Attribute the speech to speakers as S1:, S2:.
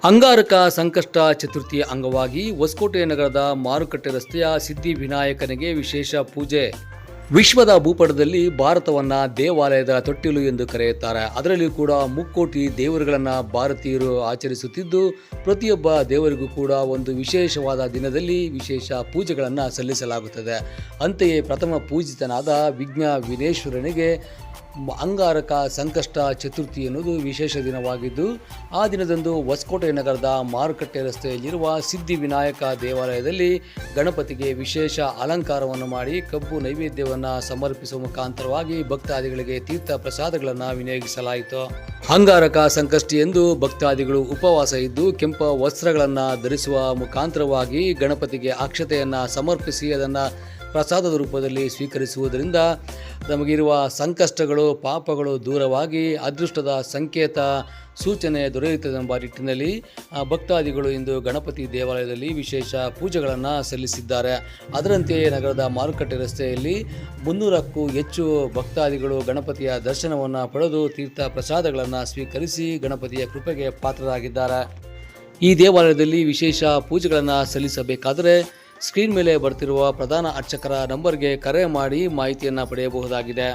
S1: ಅಂಗಾರಕ ಸಂಕಷ್ಟ ಚತುರ್ಥಿಯ ಅಂಗವಾಗಿ ಹೊಸಕೋಟೆ ನಗರದ ಮಾರುಕಟ್ಟೆ ರಸ್ತೆಯ ಸಿದ್ಧಿವಿನಾಯಕನಿಗೆ ವಿಶೇಷ ಪೂಜೆ. ವಿಶ್ವದ ಭೂಪಟದಲ್ಲಿ ಭಾರತವನ್ನು ದೇವಾಲಯದ ತೊಟ್ಟಿಲು ಎಂದು ಕರೆಯುತ್ತಾರೆ. ಅದರಲ್ಲಿಯೂ ಕೂಡ ಮುಕ್ಕೋಟಿ ದೇವರುಗಳನ್ನು ಭಾರತೀಯರು ಆಚರಿಸುತ್ತಿದ್ದು, ಪ್ರತಿಯೊಬ್ಬ ದೇವರಿಗೂ ಕೂಡ ಒಂದು ವಿಶೇಷವಾದ ದಿನದಲ್ಲಿ ವಿಶೇಷ ಪೂಜೆಗಳನ್ನು ಸಲ್ಲಿಸಲಾಗುತ್ತದೆ. ಅಂತೆಯೇ ಪ್ರಥಮ ಪೂಜಿತನಾದ ವಿಘ್ನೇಶ್ವರನಿಗೆ ಅಂಗಾರಕ ಸಂಕಷ್ಟ ಚತುರ್ಥಿ ಎನ್ನುವುದು ವಿಶೇಷ ದಿನವಾಗಿದ್ದು, ಆ ದಿನದಂದು ಹೊಸಕೋಟೆ ನಗರದ ಮಾರುಕಟ್ಟೆ ರಸ್ತೆಯಲ್ಲಿರುವ ಸಿದ್ಧಿವಿನಾಯಕ ದೇವಾಲಯದಲ್ಲಿ ಗಣಪತಿಗೆ ವಿಶೇಷ ಅಲಂಕಾರವನ್ನು ಮಾಡಿ ಕಬ್ಬು ನೈವೇದ್ಯವನ್ನು ಸಮರ್ಪಿಸುವ ಮುಖಾಂತರವಾಗಿ ಭಕ್ತಾದಿಗಳಿಗೆ ತೀರ್ಥ ಪ್ರಸಾದಗಳನ್ನು ವಿನಿಯೋಗಿಸಲಾಯಿತು. ಅಂಗಾರಕ ಸಂಕಷ್ಟಿ ಎಂದು ಭಕ್ತಾದಿಗಳು ಉಪವಾಸ ಇದ್ದು ಕೆಂಪ ವಸ್ತ್ರಗಳನ್ನು ಧರಿಸುವ ಮುಖಾಂತರವಾಗಿ ಗಣಪತಿಗೆ ಅಕ್ಷತೆಯನ್ನು ಸಮರ್ಪಿಸಿ ಅದನ್ನು ಪ್ರಸಾದದ ರೂಪದಲ್ಲಿ ಸ್ವೀಕರಿಸುವುದರಿಂದ ನಮಗಿರುವ ಸಂಕಷ್ಟಗಳು ಪಾಪಗಳು ದೂರವಾಗಿ ಅದೃಷ್ಟದ ಸಂಕೇತ ಸೂಚನೆ ದೊರೆಯುತ್ತದೆಂಬ ನಿಟ್ಟಿನಲ್ಲಿ ಭಕ್ತಾದಿಗಳು ಇಂದು ಗಣಪತಿ ದೇವಾಲಯದಲ್ಲಿ ವಿಶೇಷ ಪೂಜೆಗಳನ್ನು ಸಲ್ಲಿಸಿದ್ದಾರೆ. ಅದರಂತೆಯೇ ನಗರದ ಮಾರುಕಟ್ಟೆ ರಸ್ತೆಯಲ್ಲಿ 300ಕ್ಕೂ ಹೆಚ್ಚು ಭಕ್ತಾದಿಗಳು ಗಣಪತಿಯ ದರ್ಶನವನ್ನು ಪಡೆದು ತೀರ್ಥ ಪ್ರಸಾದಗಳನ್ನು ಸ್ವೀಕರಿಸಿ ಗಣಪತಿಯ ಕೃಪೆಗೆ ಪಾತ್ರರಾಗಿದ್ದಾರೆ. ಈ ದೇವಾಲಯದಲ್ಲಿ ವಿಶೇಷ ಪೂಜೆಗಳನ್ನು ಸಲ್ಲಿಸಬೇಕಾದರೆ ಸ್ಕ್ರೀನ್ ಮೇಲೆ ಬರ್ತಿರುವ ಪ್ರಧಾನ ಅರ್ಚಕರ ನಂಬರ್ಗೆ ಕರೆ ಮಾಡಿ ಮಾಹಿತಿಯನ್ನು ಪಡೆಯಬಹುದಾಗಿದೆ.